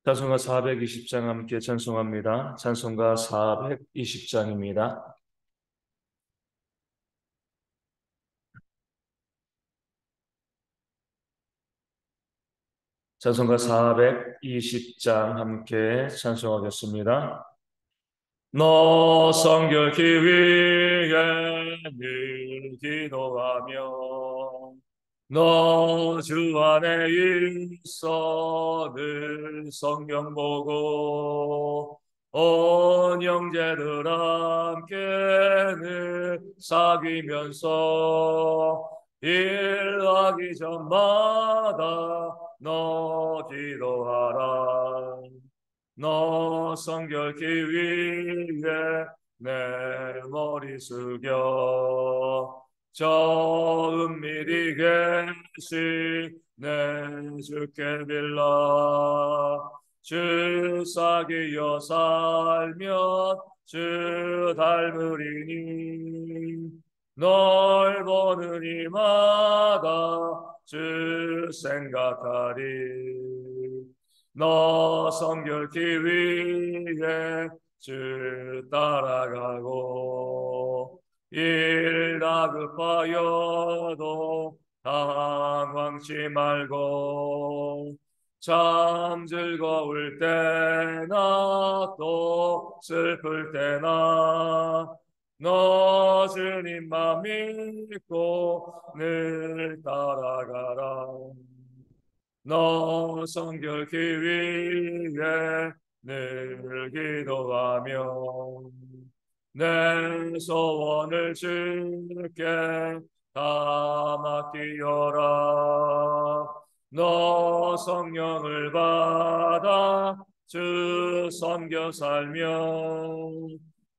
찬송가 420장 함께 찬송합니다. 찬송가 420장입니다. 찬송가 420장 함께 찬송하겠습니다. 너 성결케 위해 늘 기도하며 너 주 안에 있어 늘 성경 보고 온 형제들 함께 늘 사귀면서 일하기 전마다 너 기도하라. 너 성결케 위해 내 머리 숙여 저 은밀히 계신 내 주께 빌라. 주 사귀어 살면 주 닮으리니 널 보는 이마다 주 생각하리. 너 성결케 위해 주 따라가고 일 다급하여도 당황치 말고 참 즐거울 때나 또 슬플 때나 너 주님만 믿고 늘 따라가라. 너 성결케 위해 늘 기도하며 내 소원을 주께 다 맡기어라. 너 성령을 받아 주 섬겨 살며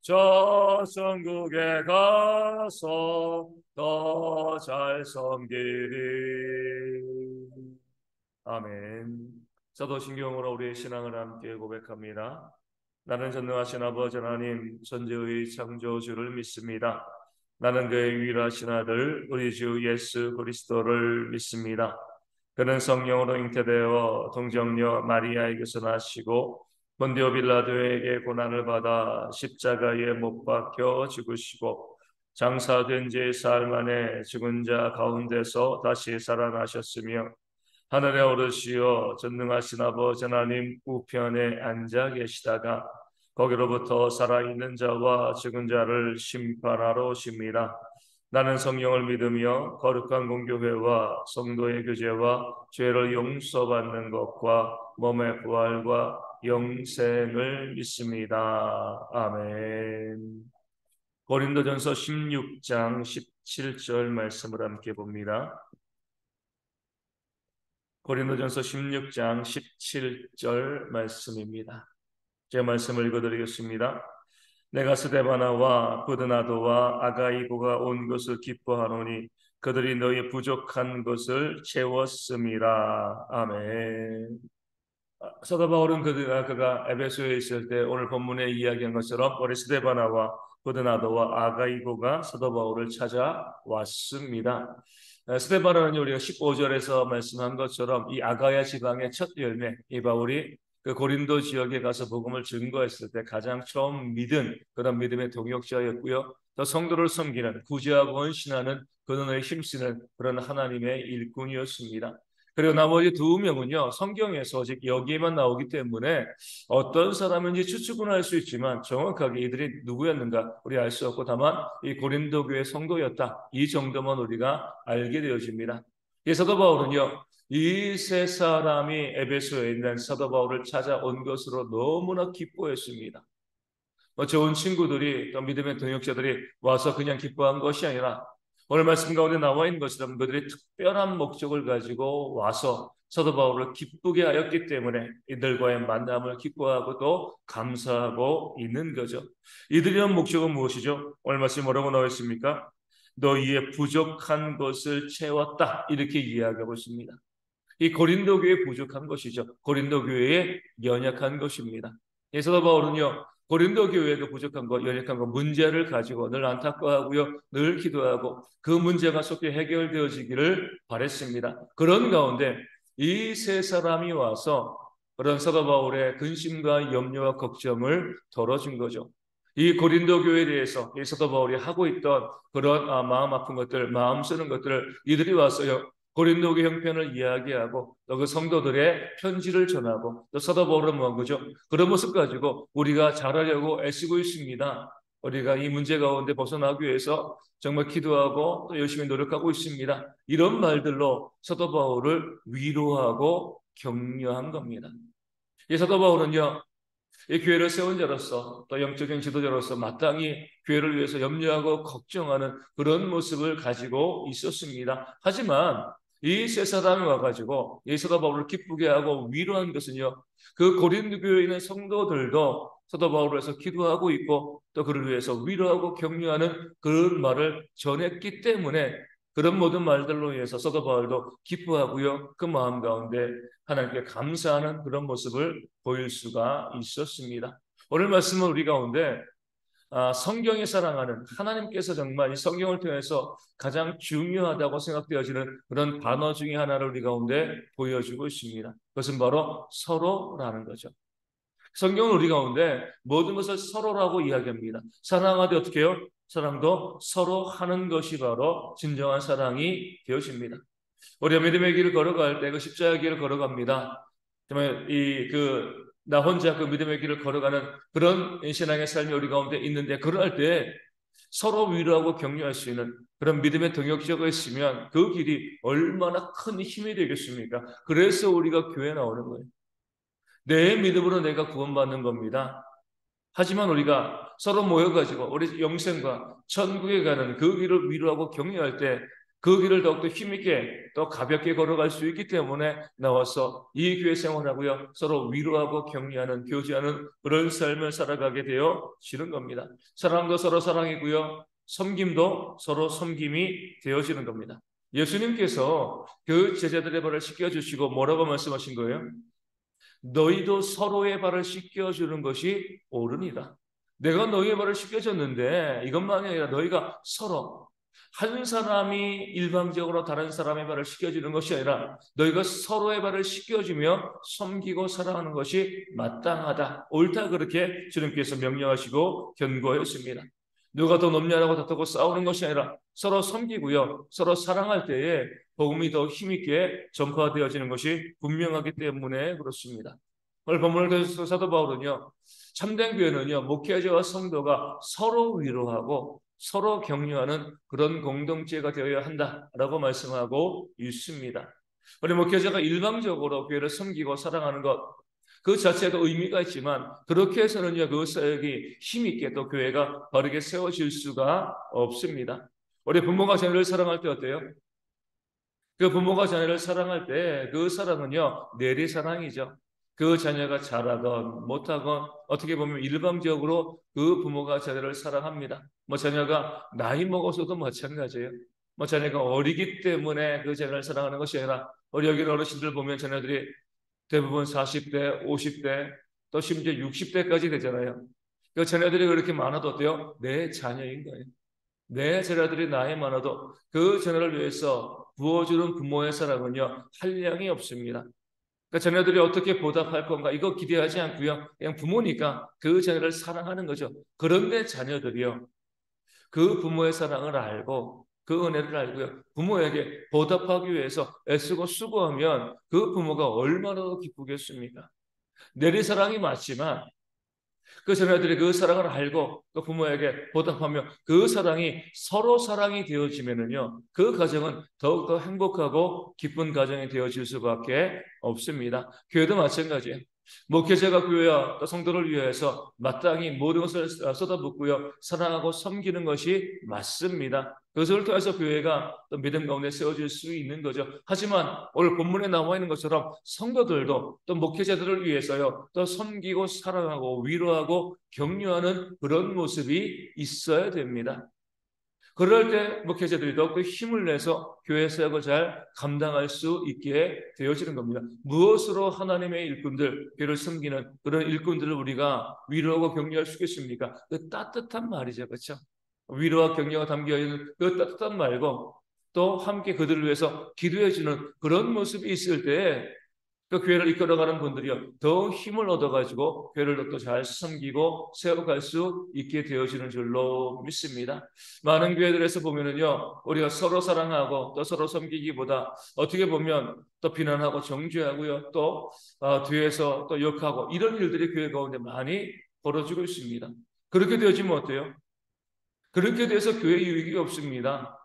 저 천국에 가서 더 잘 섬기리. 아멘. 사도신경으로 우리의 신앙을 함께 고백합니다. 나는 전능하신 아버지 하나님 천지의 창조주를 믿습니다. 나는 그의 유일하신 아들 우리 주 예수 그리스도를 믿습니다. 그는 성령으로 잉태되어 동정녀 마리아에게서 나시고 본디오 빌라도에게 고난을 받아 십자가에 못 박혀 죽으시고 장사된 지 사흘 만에 죽은 자 가운데서 다시 살아나셨으며 하늘에 오르시어 전능하신 아버지 하나님 우편에 앉아 계시다가 거기로부터 살아있는 자와 죽은 자를 심판하러 오십니다. 나는 성령을 믿으며 거룩한 공교회와 성도의 교제와 죄를 용서받는 것과 몸의 부활과 영생을 믿습니다. 아멘. 고린도전서 16장 17절 말씀을 함께 봅니다. 고린도전서 16장 17절 말씀입니다. 제가 말씀을 읽어드리겠습니다. 내가 스데바나와 부드나도와 아가이고가 온 것을 기뻐하노니 그들이 너희 부족한 것을 채웠음이라. 아멘. 사도 바울은 그가 에베소에 있을 때 오늘 본문에 이야기한 것처럼 우리 스데바나와 부드나도와 아가이고가 사도 바울을 찾아왔습니다. 스데바나는 우리가 15절에서 말씀한 것처럼 이 아가야 지방의 첫 열매, 이 바울이 그 고린도 지역에 가서 복음을 증거했을 때 가장 처음 믿은 그런 믿음의 동역자였고요. 또 성도를 섬기는 구제하고 헌신하는 그들을 힘쓰는 그런 하나님의 일꾼이었습니다. 그리고 나머지 두 명은요, 성경에서 오직 여기에만 나오기 때문에 어떤 사람인지 추측은 할 수 있지만 정확하게 이들이 누구였는가 우리 알 수 없고 다만 이 고린도 교회 성도였다, 이 정도만 우리가 알게 되어집니다. 이 사도 바울은요, 이 세 사람이 에베소에 있는 사도 바울을 찾아온 것으로 너무나 기뻐했습니다. 좋은 친구들이 또 믿음의 동역자들이 와서 그냥 기뻐한 것이 아니라 오늘 말씀 가운데 나와 있는 것처럼 그들이 특별한 목적을 가지고 와서 사도 바울을 기쁘게 하였기 때문에 이들과의 만남을 기뻐하고 또 감사하고 있는 거죠. 이들의 목적은 무엇이죠? 오늘 말씀 뭐라고 나와 있습니까? 너희의 부족한 것을 채웠다, 이렇게 이야기하고 있습니다. 이 고린도 교회에 부족한 것이죠. 고린도 교회에 연약한 것입니다. 사도 바울은요, 고린도 교회가 부족한 것, 연약한 것, 문제를 가지고 늘 안타까워하고요, 늘 기도하고 그 문제가 속히 해결되어지기를 바랬습니다. 그런 가운데 이 세 사람이 와서 그런 사도 바울의 근심과 염려와 걱정을 덜어준 거죠. 이 고린도 교회에 대해서 이 사도 바울이 하고 있던 그런 마음 아픈 것들, 마음 쓰는 것들을 이들이 와서요 고린도 교회 형편을 이야기하고 또 그 성도들의 편지를 전하고 또 사도 바울은 뭐한 거죠? 그런 모습 가지고 우리가 잘하려고 애쓰고 있습니다. 우리가 이 문제 가운데 벗어나기 위해서 정말 기도하고 또 열심히 노력하고 있습니다. 이런 말들로 사도 바울을 위로하고 격려한 겁니다. 이 사도 바울은요, 이 교회를 세운 자로서 또 영적인 지도자로서 마땅히 교회를 위해서 염려하고 걱정하는 그런 모습을 가지고 있었습니다. 하지만 이 세 사람이 와가지고 이 사도 바울을 기쁘게 하고 위로한 것은요, 그 고린도 교회에 있는 성도들도 사도 바울을 위해서 기도하고 있고 또 그를 위해서 위로하고 격려하는 그런 말을 전했기 때문에 그런 모든 말들로 인해서 사도 바울도 기뻐하고요, 그 마음 가운데 하나님께 감사하는 그런 모습을 보일 수가 있었습니다. 오늘 말씀은 우리 가운데 성경이 사랑하는 하나님께서 정말 이 성경을 통해서 가장 중요하다고 생각되어지는 그런 단어 중에 하나를 우리 가운데 보여주고 있습니다. 그것은 바로 서로라는 거죠. 성경은 우리 가운데 모든 것을 서로라고 이야기합니다. 사랑하되 어떻게 해요? 사랑도 서로 하는 것이 바로 진정한 사랑이 되어집니다. 우리가 믿음의 길을 걸어갈 때 그 십자가의 길을 걸어갑니다. 정말 나 혼자 그 믿음의 길을 걸어가는 그런 신앙의 삶이 우리 가운데 있는데 그럴 때 서로 위로하고 격려할 수 있는 그런 믿음의 동역자가 있으면 그 길이 얼마나 큰 힘이 되겠습니까? 그래서 우리가 교회에 나오는 거예요. 내 믿음으로 내가 구원받는 겁니다. 하지만 우리가 서로 모여가지고 우리 영생과 천국에 가는 그 길을 위로하고 격려할 때 그 길을 더욱더 힘있게 또 가볍게 걸어갈 수 있기 때문에 나와서 이 교회 생활하고요 서로 위로하고 격려하는 교제하는 그런 삶을 살아가게 되어지는 겁니다. 사랑도 서로 사랑이고요 섬김도 서로 섬김이 되어지는 겁니다. 예수님께서 그 제자들의 발을 씻겨주시고 뭐라고 말씀하신 거예요? 너희도 서로의 발을 씻겨주는 것이 옳으니라. 내가 너희의 발을 씻겨줬는데 이것만이 아니라 너희가 서로 한 사람이 일방적으로 다른 사람의 발을 씻겨주는 것이 아니라 너희가 서로의 발을 씻겨주며 섬기고 사랑하는 것이 마땅하다. 옳다 그렇게 주님께서 명령하시고 견고하였습니다. 누가 더 높냐라고 다투고 싸우는 것이 아니라 서로 섬기고요. 서로 사랑할 때에 복음이 더 힘있게 전파되어지는 것이 분명하기 때문에 그렇습니다. 오늘 본문을 통해서 사도 바울은요. 참된 교회는요. 목회자와 성도가 서로 위로하고 서로 격려하는 그런 공동체가 되어야 한다라고 말씀하고 있습니다. 우리 목회자가 일방적으로 교회를 섬기고 사랑하는 것 그 자체도 의미가 있지만 그렇게 해서는요 그 사역이 힘있게 또 교회가 바르게 세워질 수가 없습니다. 우리 부모가 자녀를 사랑할 때 어때요? 그 부모가 자녀를 사랑할 때 그 사랑은요 내리사랑이죠. 그 자녀가 잘하건 못하건 어떻게 보면 일방적으로 그 부모가 자녀를 사랑합니다. 뭐 자녀가 나이 먹어서도 마찬가지예요. 뭐 자녀가 어리기 때문에 그 자녀를 사랑하는 것이 아니라 우리 여기 어르신들 보면 자녀들이 대부분 40대, 50대, 또 심지어 60대까지 되잖아요. 그 자녀들이 그렇게 많아도 어때요? 내 자녀인 거예요. 내 자녀들이 나이 많아도 그 자녀를 위해서 부어주는 부모의 사랑은요, 한량이 없습니다. 그 자녀들이 어떻게 보답할 건가 이거 기대하지 않고요. 그냥 부모니까 그 자녀를 사랑하는 거죠. 그런데 자녀들이요. 그 부모의 사랑을 알고 그 은혜를 알고요. 부모에게 보답하기 위해서 애쓰고 수고하면 그 부모가 얼마나 기쁘겠습니까? 내리사랑이 맞지만 그 자녀들이 그 사랑을 알고 또 부모에게 보답하며 그 사랑이 서로 사랑이 되어지면은요 그 가정은 더욱더 행복하고 기쁜 가정이 되어질 수밖에 없습니다. 교회도 마찬가지예요. 목회자가 교회와 또 성도를 위해서 마땅히 모든 것을 쏟아붓고요 사랑하고 섬기는 것이 맞습니다. 그것을 통해서 교회가 또 믿음 가운데 세워질 수 있는 거죠. 하지만 오늘 본문에 나와 있는 것처럼 성도들도 또 목회자들을 위해서요 또 섬기고 사랑하고 위로하고 격려하는 그런 모습이 있어야 됩니다. 그럴 때 목회자들이 더욱더 힘을 내서 교회 사역을 잘 감당할 수 있게 되어지는 겁니다. 무엇으로 하나님의 일꾼들, 교회를 섬기는 그런 일꾼들을 우리가 위로하고 격려할 수 있겠습니까? 그 따뜻한 말이죠. 그렇죠? 위로와 격려가 담겨있는 그 따뜻한 말고 또 함께 그들을 위해서 기도해주는 그런 모습이 있을 때 그 교회를 이끌어가는 분들이요 더 힘을 얻어가지고 교회를 더 잘 섬기고 세워갈 수 있게 되어지는 줄로 믿습니다. 많은 교회들에서 보면은요 우리가 서로 사랑하고 또 서로 섬기기보다 어떻게 보면 또 비난하고 정죄하고요 또 뒤에서 또 욕하고 이런 일들이 교회 가운데 많이 벌어지고 있습니다. 그렇게 되어지면 어때요? 그렇게 돼서 교회 유익이 없습니다.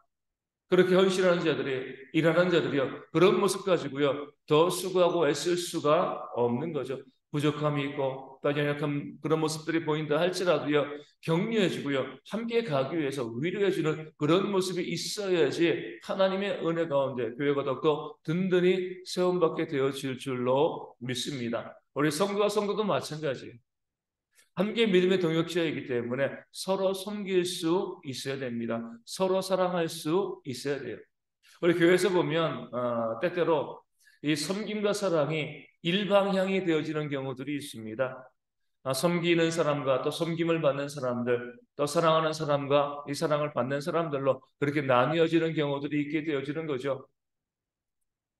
그렇게 헌신하는 자들이 일하는 자들이요 그런 모습 가지고요 더 수고하고 애쓸 수가 없는 거죠. 부족함이 있고 또 연약한 그런 모습들이 보인다 할지라도요 격려해주고요 함께 가기 위해서 위로해주는 그런 모습이 있어야지 하나님의 은혜 가운데 교회가 더욱더 든든히 세움받게 되어질 줄로 믿습니다. 우리 성도와 성도도 마찬가지예요. 함께 믿음의 동역자이기 때문에 서로 섬길 수 있어야 됩니다. 서로 사랑할 수 있어야 돼요. 우리 교회에서 보면 때때로 이 섬김과 사랑이 일방향이 되어지는 경우들이 있습니다. 섬기는 사람과 또 섬김을 받는 사람들, 또 사랑하는 사람과 이 사랑을 받는 사람들로 그렇게 나뉘어지는 경우들이 있게 되어지는 거죠.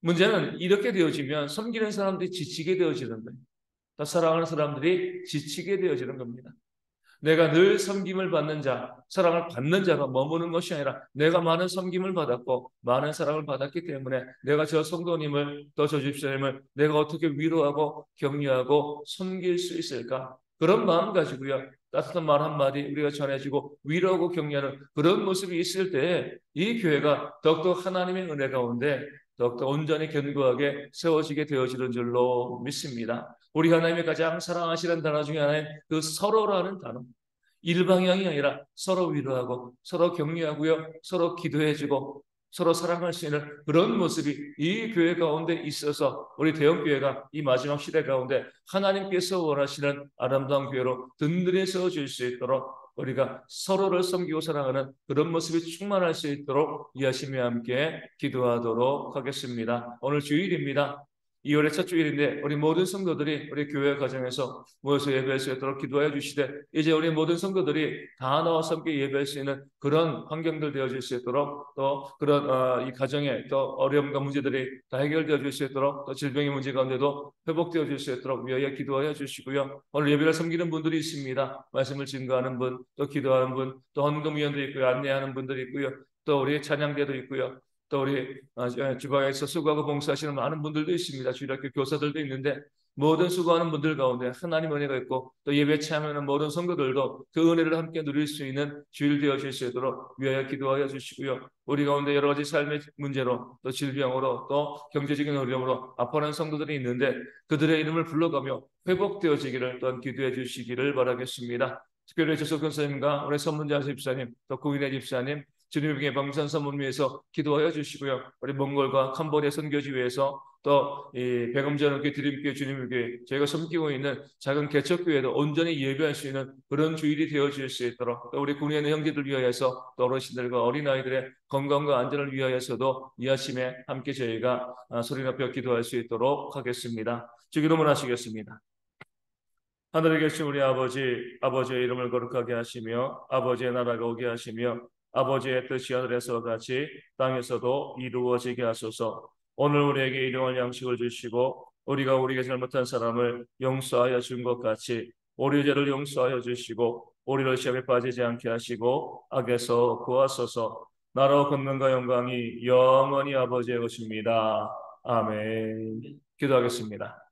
문제는 이렇게 되어지면 섬기는 사람들이 지치게 되어지는 거예요. 또 사랑하는 사람들이 지치게 되어지는 겁니다. 내가 늘 섬김을 받는 자, 사랑을 받는 자가 머무는 것이 아니라 내가 많은 섬김을 받았고 많은 사랑을 받았기 때문에 내가 저 성도님을 또 저 집사님을 내가 어떻게 위로하고 격려하고 섬길 수 있을까? 그런 마음 가지고요. 따뜻한 말 한마디 우리가 전해지고 위로하고 격려하는 그런 모습이 있을 때 이 교회가 더욱더 하나님의 은혜 가운데 더욱더 온전히 견고하게 세워지게 되어지는 줄로 믿습니다. 우리 하나님의 가장 사랑하시는 단어 중에 하나인 그 서로라는 단어. 일방향이 아니라 서로 위로하고 서로 격려하고요. 서로 기도해주고 서로 사랑할 수 있는 그런 모습이 이 교회 가운데 있어서 우리 대형교회가 이 마지막 시대 가운데 하나님께서 원하시는 아름다운 교회로 든든히 세워질 수 있도록 우리가 서로를 섬기고 사랑하는 그런 모습이 충만할 수 있도록 이하심과 함께 기도하도록 하겠습니다. 오늘 주일입니다. 2월의 첫 주일인데 우리 모든 성도들이 우리 교회 가정에서 모여서 예배할 수 있도록 기도해 주시되 이제 우리 모든 성도들이 다 나와서 함께 예배할 수 있는 그런 환경들 되어질 수 있도록 또 그런 이 가정의 또 어려움과 문제들이 다 해결되어 줄 수 있도록 또 질병의 문제 가운데도 회복되어 줄 수 있도록 위하여 기도하여 주시고요. 오늘 예배를 섬기는 분들이 있습니다. 말씀을 증거하는 분, 또 기도하는 분, 또 헌금위원도 있고요. 안내하는 분들이 있고요. 또 우리 찬양대도 있고요. 또 우리 주방에서 수고하고 봉사하시는 많은 분들도 있습니다. 주일학교 교사들도 있는데 모든 수고하는 분들 가운데 하나님 은혜가 있고 또 예배 참여하는 모든 성도들도 그 은혜를 함께 누릴 수 있는 주일 되어질 수 있도록 위하여 기도하여 주시고요. 우리 가운데 여러 가지 삶의 문제로 또 질병으로 또 경제적인 어려움으로 아파하는 성도들이 있는데 그들의 이름을 불러가며 회복되어지기를 또한 기도해 주시기를 바라겠습니다. 특별히 조석 권사님과 우리 선문자 집사님 또 구인의 집사님 주님의 방산 선문 위해서 기도하여 주시고요. 우리 몽골과 캄보디아 선교지 위해서 또 이 백음전학교 드림교회 주님교회 저희가 섬기고 있는 작은 개척교회도 온전히 예배할 수 있는 그런 주일이 되어질 수 있도록 또 우리 군인의 형제들 위하여서 또 어르신들과 어린아이들의 건강과 안전을 위하여서도 이 아침에 함께 저희가 소리 높여 기도할 수 있도록 하겠습니다. 주기도문 하시겠습니다. 하늘에 계신 우리 아버지, 아버지의 이름을 거룩하게 하시며 아버지의 나라가 오게 하시며 아버지의 뜻이 하늘에서 같이 땅에서도 이루어지게 하소서. 오늘 우리에게 일용할 양식을 주시고 우리가 우리에게 잘못한 사람을 용서하여 준 것 같이 우리 죄를 용서하여 주시고 우리를 시험에 빠지지 않게 하시고 악에서 구하소서. 나라와 권능과 영광이 영원히 아버지의 것입니다. 아멘. 기도하겠습니다.